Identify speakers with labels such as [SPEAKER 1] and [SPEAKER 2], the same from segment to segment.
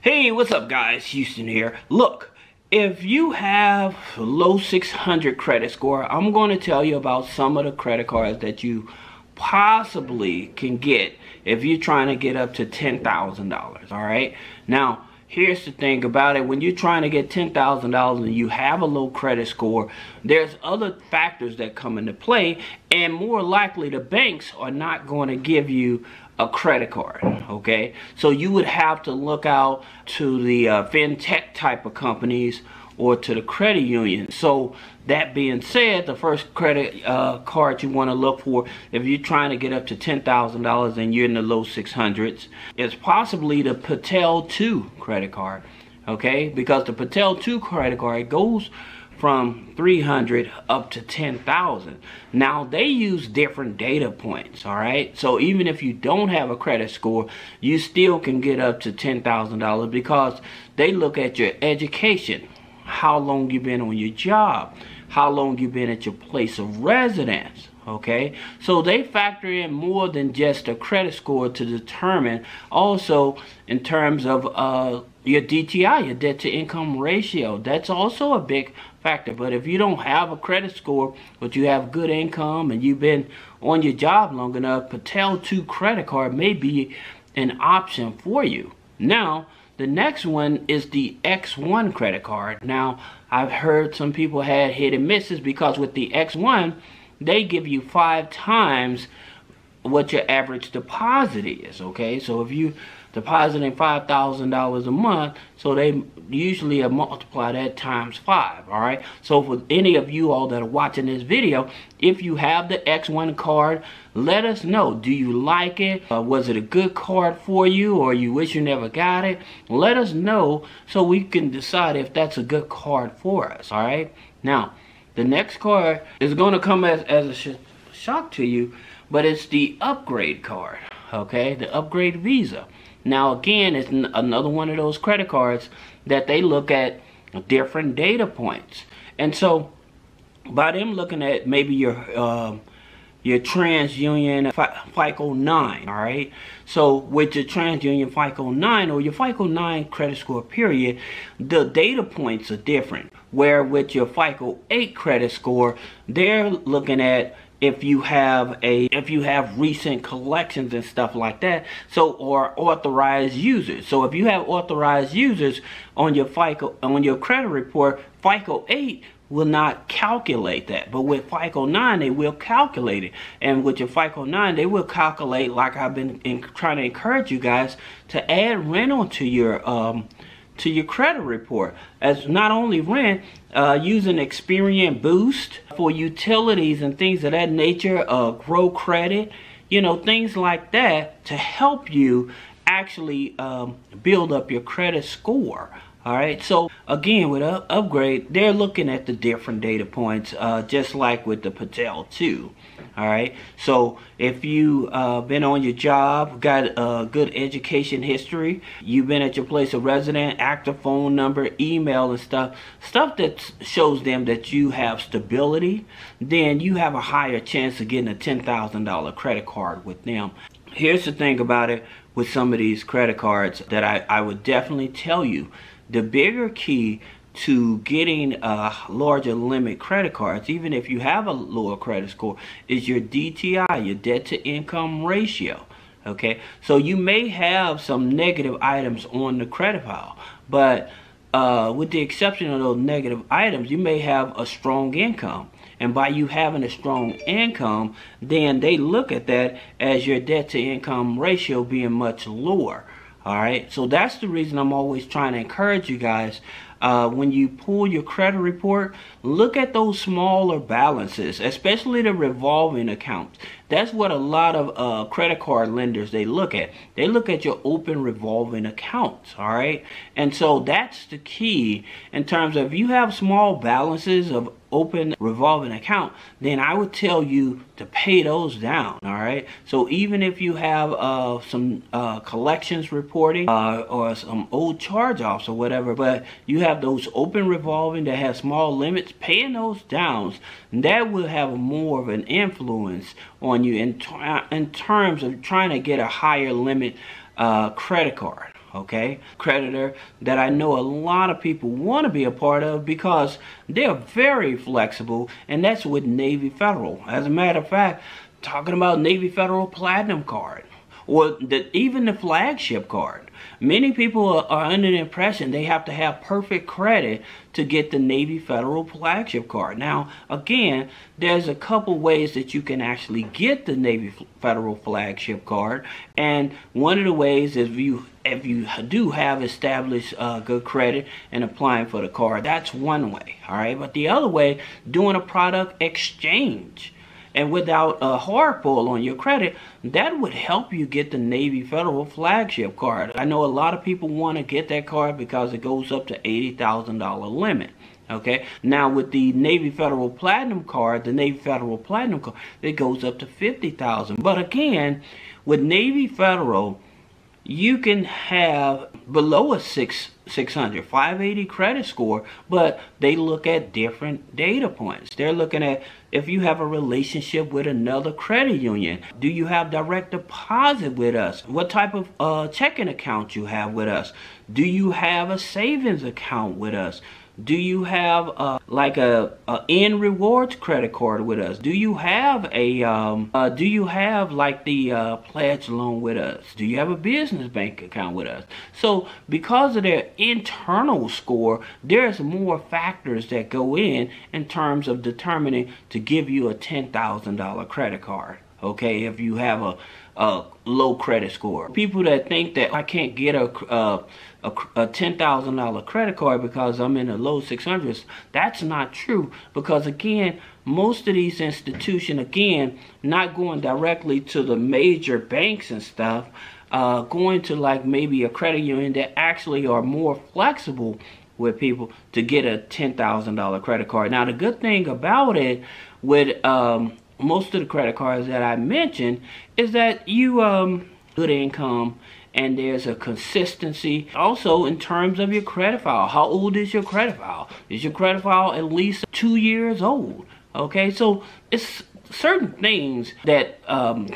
[SPEAKER 1] Hey, what's up guys? Houston here. Look, if you have a low 600 credit score, I'm going to tell you about some of the credit cards that you possibly can get if you're trying to get up to $10,000, all right? Now, here's the thing about it. When you're trying to get $10,000 and you have a low credit score, there's other factors that come into play, and more likely the banks are not going to give you a credit card, okay? So you would have to look out to the fintech type of companies or to the credit union. So that being said, the first credit card you want to look for if you're trying to get up to $10,000 and you're in the low 600s is possibly the Patel 2 credit card, okay? Because the Patel 2 credit card goes from 300 up to 10,000. Now they use different data points, all right? So even if you don't have a credit score, you still can get up to $10,000 because they look at your education, how long you've been on your job, how long you've been at your place of residence, okay? So they factor in more than just a credit score to determine also in terms of your DTI, your debt to income ratio. That's also a big factor. But if you don't have a credit score, but you have good income and you've been on your job long enough, Patel 2 credit card may be an option for you. Now, the next one is the X1 credit card. Now, I've heard some people had hit and misses because with the X1, they give you 5 times what your average deposit is, okay? So if you depositing $5,000 a month, so they usually multiply that times 5, all right? So for any of you all that are watching this video, if you have the X1 card, let us know. Do you like it? Was it a good card for you, or you wish you never got it? Let us know so we can decide if that's a good card for us, all right? Now, the next card is going to come as a shock to you, but it's the upgrade card, okay? The upgrade Visa. Now again, it's another one of those credit cards that they look at different data points. And so by them looking at maybe your TransUnion FICO 9, all right? So with your TransUnion FICO 9 or your FICO 9 credit score period, the data points are different. Where with your FICO 8 credit score, they're looking at if you have recent collections and stuff like that, so or authorized users. So if you have authorized users on your credit report, FICO 8 will not calculate that, but with FICO 9 they will calculate it. And with your FICO 9 they will calculate, like I've been trying to encourage you guys to add rental to your credit report, as not only rent, using Experian Boost for utilities and things of that nature, grow credit, you know, things like that to help you actually build up your credit score. All right, so again, with upgrade, they're looking at the different data points, just like with the Patel 2. All right, so if you been on your job, got a good education history, you've been at your place of residence, active phone number, email and stuff that shows them that you have stability, then you have a higher chance of getting a $10,000 credit card with them. Here's the thing about it with some of these credit cards that I would definitely tell you. The bigger key to getting larger limit credit cards, even if you have a lower credit score, is your DTI, your debt to income ratio, okay? So you may have some negative items on the credit file, but with the exception of those negative items, you may have a strong income. And by you having a strong income, then they look at that as your debt to income ratio being much lower. All right, so that's the reason I'm always trying to encourage you guys, when you pull your credit report, look at those smaller balances, especially the revolving accounts. That's what a lot of credit card lenders, they look at. They look at your open revolving accounts, all right? And so that's the key in terms of if you have small balances of open revolving account, then I would tell you to pay those down, all right? So even if you have some collections reporting or some old charge-offs or whatever, but you have those open revolving that have small limits, paying those down, that will have more of an influence on you in terms of trying to get a higher limit credit card. okay? Creditor that I know a lot of people want to be a part of because they're very flexible, and that's with Navy Federal. As a matter of fact, talking about Navy Federal Platinum card, or even the flagship card. Many people are under the impression they have to have perfect credit to get the Navy Federal flagship card. Now, again, there's a couple ways that you can actually get the Navy Federal flagship card, and one of the ways is if you do have established good credit and applying for the card. That's one way, all right? But the other way, doing a product exchange. And without a hard pull on your credit, that would help you get the Navy Federal flagship card. I know a lot of people want to get that card because it goes up to $80,000 limit. Okay, now with the Navy Federal Platinum card, it goes up to $50,000. But again, with Navy Federal, you can have below a 580 credit score, but they look at different data points. They're looking at if you have a relationship with another credit union. Do you have direct deposit with us? What type of checking account you have with us? Do you have a savings account with us? Do you have like a N Rewards credit card with us? Do you have like the pledge loan with us? Do you have a business bank account with us? So because of their internal score, there's more factors that go in terms of determining to give you a $10,000 credit card. Okay, if you have a low credit score. People that think that I can't get a $10,000 credit card because I'm in the low 600s, that's not true. Because again, most of these institutions, again, not going directly to the major banks and stuff, going to like maybe a credit union that actually are more flexible with people to get a $10,000 credit card. Now the good thing about it with most of the credit cards that I mentioned is that you good income, and there's a consistency. Also in terms of your credit file, how old is your credit file? Is your credit file at least 2 years old? Okay, so it's certain things that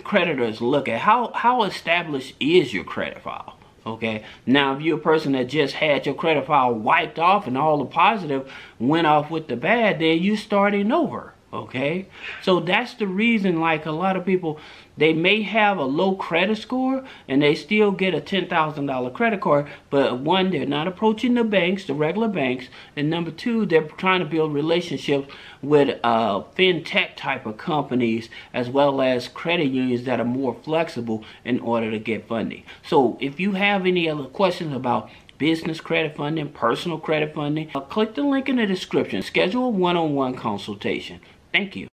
[SPEAKER 1] creditors look at. How established is your credit file? Okay, now if you're a person that just had your credit file wiped off and all the positive went off with the bad, then you starting over. Okay, so that's the reason, like a lot of people, they may have a low credit score and they still get a $10,000 credit card, but one, they're not approaching the banks, the regular banks, and number two, they're trying to build relationships with fintech type of companies as well as credit unions that are more flexible in order to get funding. So if you have any other questions about business credit funding, personal credit funding, click the link in the description. Schedule a one-on-one consultation. Thank you.